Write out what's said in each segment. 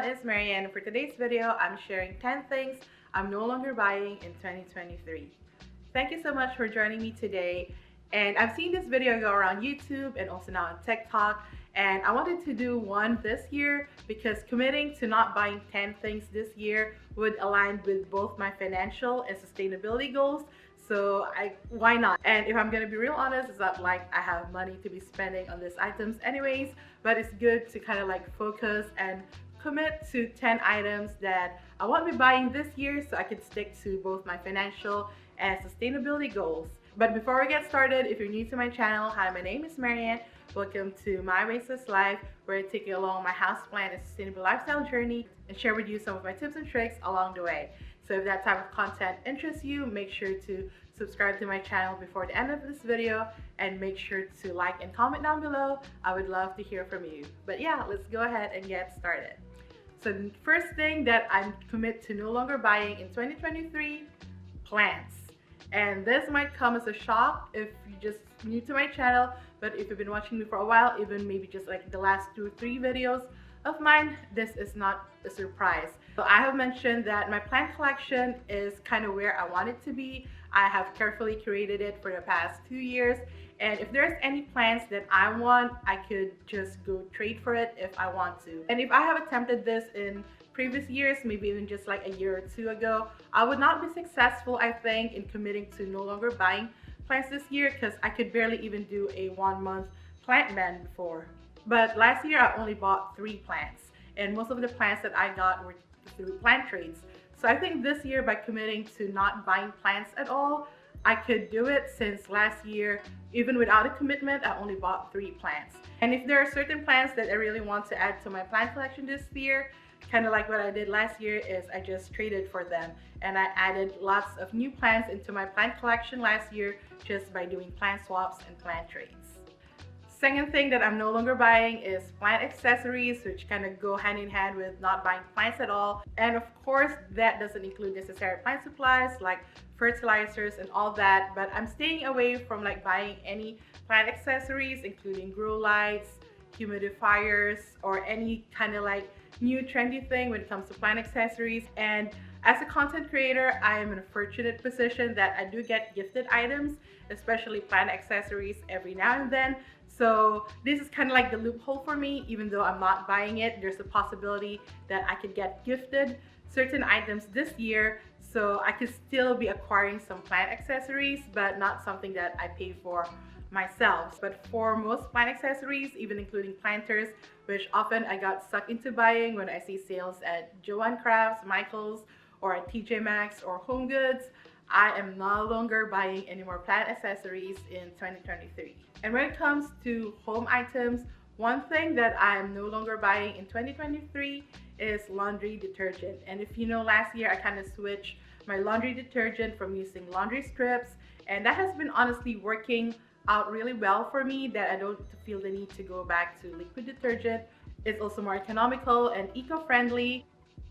everyone, it's Marianne. For today's video, I'm sharing 10 things I'm no longer buying in 2023. Thank you so much for joining me today. And I've seen this video go around YouTube and also now on TikTok. And I wanted to do one this year because committing to not buying 10 things this year would align with both my financial and sustainability goals. So why not? And if I'm gonna be real honest, it's not like I have money to be spending on these items anyways, but it's good to kind of like focus and commit to 10 items that I want to be buying this year so I can stick to both my financial and sustainability goals. But before we get started, if you're new to my channel, hi, my name is Marianne. Welcome to My Oasis Life, where I take you along my houseplant and sustainable lifestyle journey and share with you some of my tips and tricks along the way. So if that type of content interests you, make sure to subscribe to my channel before the end of this video and make sure to like and comment down below. I would love to hear from you. But yeah, let's go ahead and get started. So the first thing that I'm committed to no longer buying in 2023, plants. And this might come as a shock if you're just new to my channel, but if you've been watching me for a while, even maybe just like the last 2 or 3 videos of mine, this is not a surprise. So I have mentioned that my plant collection is kind of where I want it to be. I have carefully curated it for the past 2 years, and if there's any plants that I want, I could just go trade for it if I want to. And if I have attempted this in previous years, maybe even just like a year or 2 ago, I would not be successful, I think, in committing to no longer buying plants this year because I could barely even do a 1-month plant ban before. But last year I only bought 3 plants, and most of the plants that I got were through plant trades. So I think this year, by committing to not buying plants at all, I could do it, since last year, even without a commitment, I only bought 3 plants. And if there are certain plants that I really want to add to my plant collection this year, kind of like what I did last year, is I just traded for them, and I added lots of new plants into my plant collection last year just by doing plant swaps and plant trades. Second thing that I'm no longer buying is plant accessories, which kind of go hand in hand with not buying plants at all. And of course, that doesn't include necessary plant supplies like fertilizers and all that, but I'm staying away from like buying any plant accessories, including grow lights, humidifiers, or any kind of like new trendy thing when it comes to plant accessories. And as a content creator, I am in a fortunate position that I do get gifted items, especially plant accessories, every now and then. So this is kind of like the loophole for me. Even though I'm not buying it, there's a possibility that I could get gifted certain items this year, so I could still be acquiring some plant accessories, but not something that I pay for myself. But for most plant accessories, even including planters, which often I got sucked into buying when I see sales at Joann Crafts, Michaels, or at TJ Maxx or Home Goods, I am no longer buying any more plant accessories in 2023. And when it comes to home items, one thing that I'm no longer buying in 2023 is laundry detergent. And if you know, last year I kind of switched my laundry detergent from using laundry strips, and that has been honestly working out really well for me, that I don't feel the need to go back to liquid detergent. It's also more economical and eco-friendly.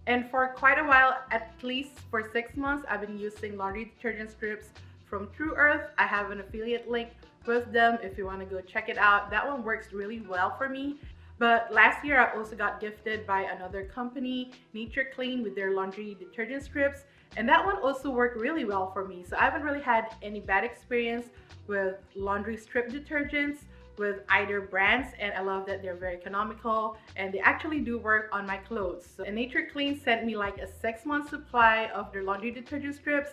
And for quite a while, at least for 6 months, I've been using laundry detergent strips from True Earth. I have an affiliate link with them if you want to go check it out. That one works really well for me. But last year, I also got gifted by another company, Nature Clean, with their laundry detergent strips. And that one also worked really well for me. So I haven't really had any bad experience with laundry strip detergents with either brands, and I love that they're very economical and they actually do work on my clothes. So, and Nature Clean sent me like a 6-month supply of their laundry detergent strips.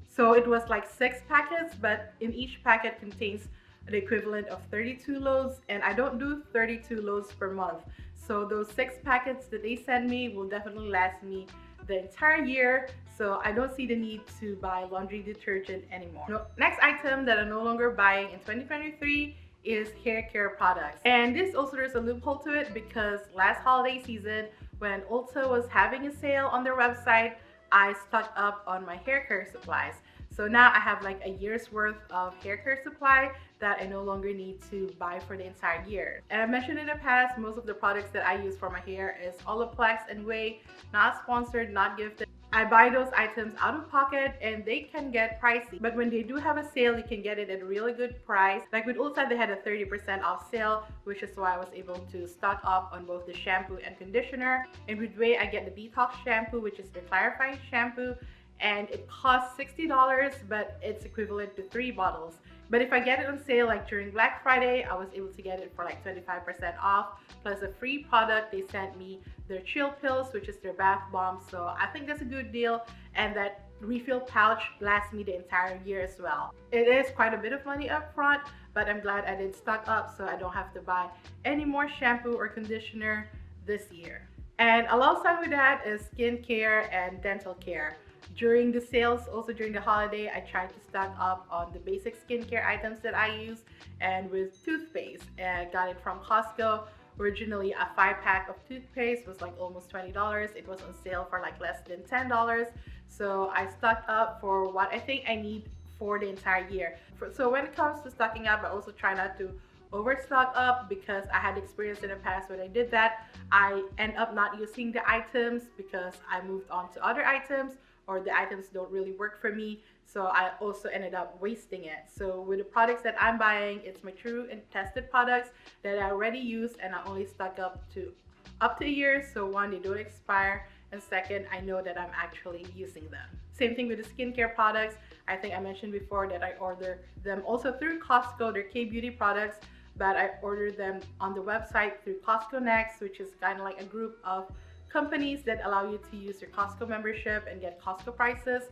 So it was like 6 packets, but in each packet contains the equivalent of 32 loads, and I don't do 32 loads per month. So those 6 packets that they send me will definitely last me the entire year, so I don't see the need to buy laundry detergent anymore. Next item that I'm no longer buying in 2023 is hair care products. And this also, there's a loophole to it, because last holiday season when Ulta was having a sale on their website, I stocked up on my hair care supplies. So now I have like a year's worth of hair care supply that I no longer need to buy for the entire year. And I mentioned in the past, most of the products that I use for my hair is Olaplex and Way, not sponsored, not gifted. I buy those items out of pocket and they can get pricey. But when they do have a sale, you can get it at a really good price. Like with Ulta, they had a 30% off sale, which is why I was able to stock up on both the shampoo and conditioner. And with Way, I get the detox shampoo, which is the clarifying shampoo, and it costs $60, but it's equivalent to 3 bottles. But if I get it on sale, like during Black Friday, I was able to get it for like 25% off, plus a free product. They sent me their chill pills, which is their bath bomb. So I think that's a good deal, and that refill pouch lasts me the entire year as well. It is quite a bit of money up front, but I'm glad I did stock up so I don't have to buy any more shampoo or conditioner this year. And alongside with that is skincare and dental care. During the sales, also during the holiday, I tried to stock up on the basic skincare items that I use, and with toothpaste. And I got it from Costco. Originally, a 5-pack of toothpaste was like almost $20. It was on sale for like less than $10. So I stocked up for what I think I need for the entire year. So when it comes to stocking up, I also try not to overstock up, because I had experience in the past when I did that. I end up not using the items because I moved on to other items, or the items don't really work for me, so I also ended up wasting it. So with the products that I'm buying, it's my true and tested products that I already use, and I only stock up to a year. So one, they don't expire, and second, I know that I'm actually using them. Same thing with the skincare products. I think I mentioned before that I order them also through Costco. They're K-beauty products, but I ordered them on the website through Costco Next, which is kind of like a group of companies that allow you to use your Costco membership and get Costco prices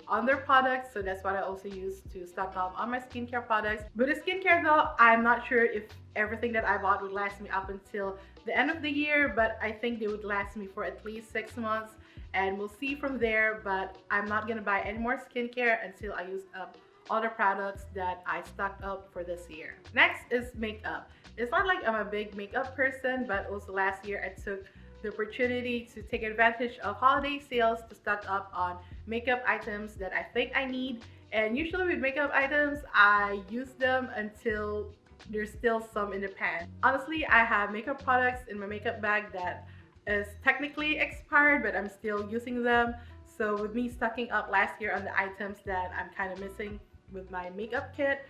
on their products. So that's what I also use to stock up on my skincare products. But the skincare though, I'm not sure if everything that I bought would last me up until the end of the year, but I think they would last me for at least 6 months, and we'll see from there. But I'm not gonna buy any more skincare until I use up all the products that I stocked up for this year. Next is makeup. It's not like I'm a big makeup person, but also last year I took the opportunity to take advantage of holiday sales to stock up on makeup items that I think I need. And usually with makeup items, I use them until there's still some in the pan. Honestly, I have makeup products in my makeup bag that is technically expired, but I'm still using them. So with me stocking up last year on the items that I'm kind of missing with my makeup kit,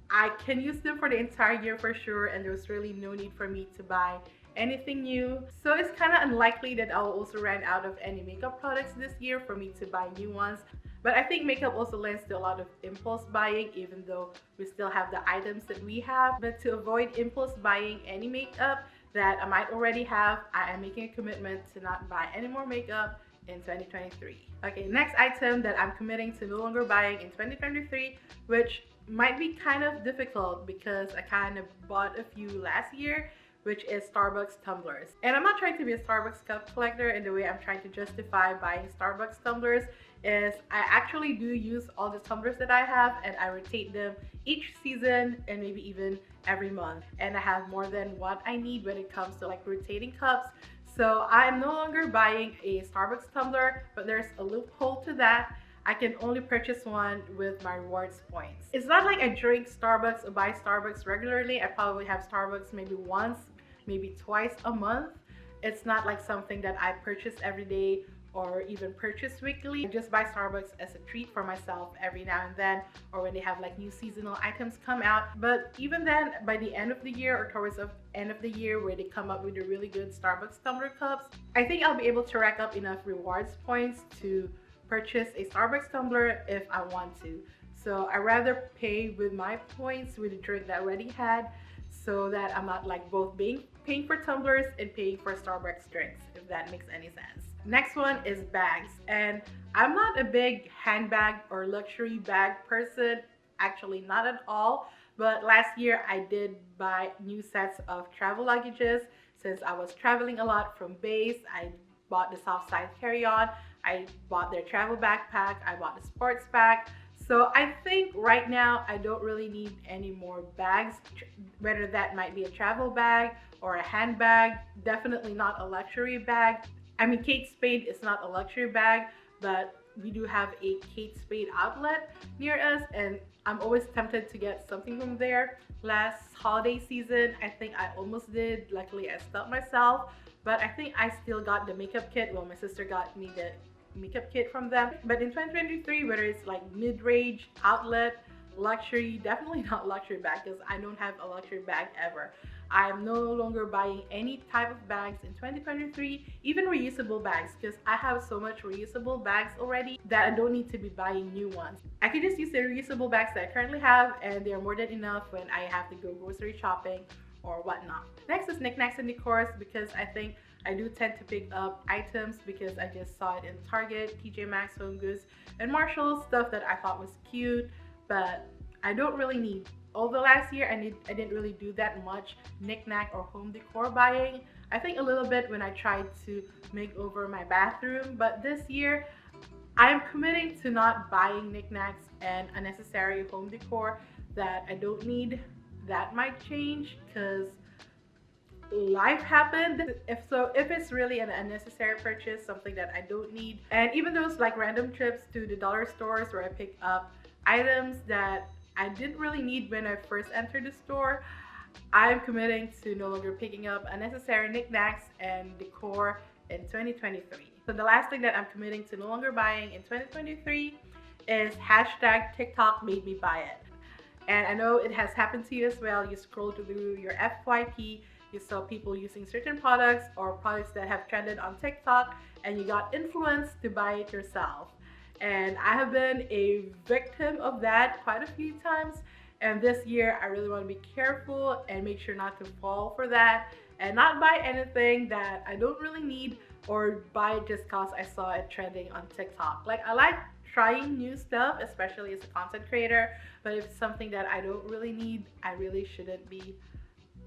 I can use them for the entire year for sure, and there's really no need for me to buy anything new. So it's kind of unlikely that I'll also run out of any makeup products this year for me to buy new ones. But I think makeup also lends to a lot of impulse buying, even though we still have the items that we have. But to avoid impulse buying any makeup that I might already have, I am making a commitment to not buy any more makeup in 2023. Okay, next item that I'm committing to no longer buying in 2023, which might be kind of difficult because I kind of bought a few last year, which is Starbucks tumblers. And I'm not trying to be a Starbucks cup collector, and the way I'm trying to justify buying Starbucks tumblers is I actually do use all the tumblers that I have, and I rotate them each season and maybe even every month. And I have more than what I need when it comes to like rotating cups. So I'm no longer buying a Starbucks tumbler, but there's a loophole to that. I can only purchase one with my rewards points. It's not like I drink Starbucks or buy Starbucks regularly. I probably have Starbucks maybe once, maybe twice a month. It's not like something that I purchase every day or even purchase weekly. I just buy Starbucks as a treat for myself every now and then, or when they have like new seasonal items come out. But even then, by the end of the year or towards the end of the year where they come up with the really good Starbucks tumbler cups, I think I'll be able to rack up enough rewards points to purchase a Starbucks tumbler if I want to. So I rather pay with my points with a drink that I already had, so that I'm not like both paying for tumblers and paying for Starbucks drinks, if that makes any sense. Next one is bags, and I'm not a big handbag or luxury bag person, actually not at all. But last year I did buy new sets of travel luggages since I was traveling a lot from base. I bought the soft side carry-on, I bought their travel backpack, I bought the sports bag. So I think right now I don't really need any more bags, whether that might be a travel bag or a handbag, definitely not a luxury bag. I mean, Kate Spade is not a luxury bag, but we do have a Kate Spade outlet near us, and I'm always tempted to get something from there. Last holiday season, I think I almost did. Luckily, I stopped myself, but I think I still got the makeup kit. Well, my sister got me the makeup kit from them. But in 2023, whether it's like mid-range, outlet, luxury, definitely not luxury bag, because I don't have a luxury bag ever. I'm no longer buying any type of bags in 2023, even reusable bags, because I have so much reusable bags already that I don't need to be buying new ones. I can just use the reusable bags that I currently have, and they're more than enough when I have to go grocery shopping or whatnot. Next is knickknacks and decors, because I think I do tend to pick up items because I just saw it in Target, TJ Maxx, Home Goods, and Marshalls, stuff that I thought was cute, but I don't really need. Although last year I didn't really do that much knickknack or home decor buying. I think a little bit when I tried to make over my bathroom, but this year I'm committing to not buying knickknacks and unnecessary home decor that I don't need. That might change because life happened. If it's really an unnecessary purchase, something that I don't need, and even those like random trips to the dollar stores where I pick up items that I didn't really need when I first entered the store, I'm committing to no longer picking up unnecessary knickknacks and decor in 2023. So the last thing that I'm committing to no longer buying in 2023 is hashtag TikTok made me buy it. And I know it has happened to you as well. You scroll through your FYP, you saw people using certain products or products that have trended on TikTok, and you got influenced to buy it yourself. And I have been a victim of that quite a few times. And this year, I really want to be careful and make sure not to fall for that and not buy anything that I don't really need or buy it just because I saw it trending on TikTok. Like, I like trying new stuff, especially as a content creator, but if it's something that I don't really need, I really shouldn't be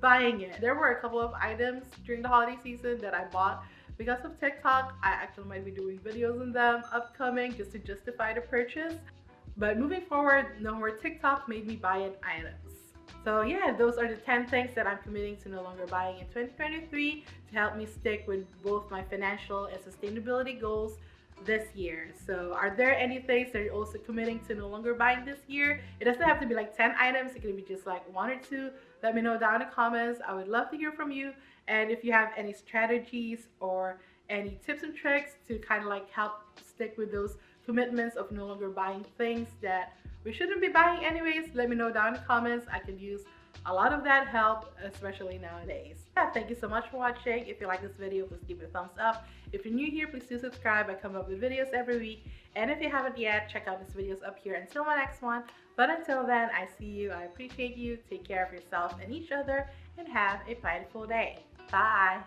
buying it. There were a couple of items during the holiday season that I bought because of TikTok. I actually might be doing videos on them upcoming just to justify the purchase. But moving forward, no more TikTok made me buy it items. So yeah, those are the 10 things that I'm committing to no longer buying in 2023 to help me stick with both my financial and sustainability goals this year. So are there any things that you're also committing to no longer buying this year? It doesn't have to be like 10 items. It can be just like 1 or 2. Let me know down in the comments. I would love to hear from you. And if you have any strategies or any tips and tricks to kind of like help stick with those commitments of no longer buying things that we shouldn't be buying anyways, let me know down in the comments. I could use a lot of that help, especially nowadays. Yeah, thank you so much for watching. If you like this video, please give it a thumbs up. If you're new here, please do subscribe. I come up with videos every week. And if you haven't yet, check out these videos up here until my next one. But until then, I see you. I appreciate you. Take care of yourself and each other, and have a prideful day. Bye.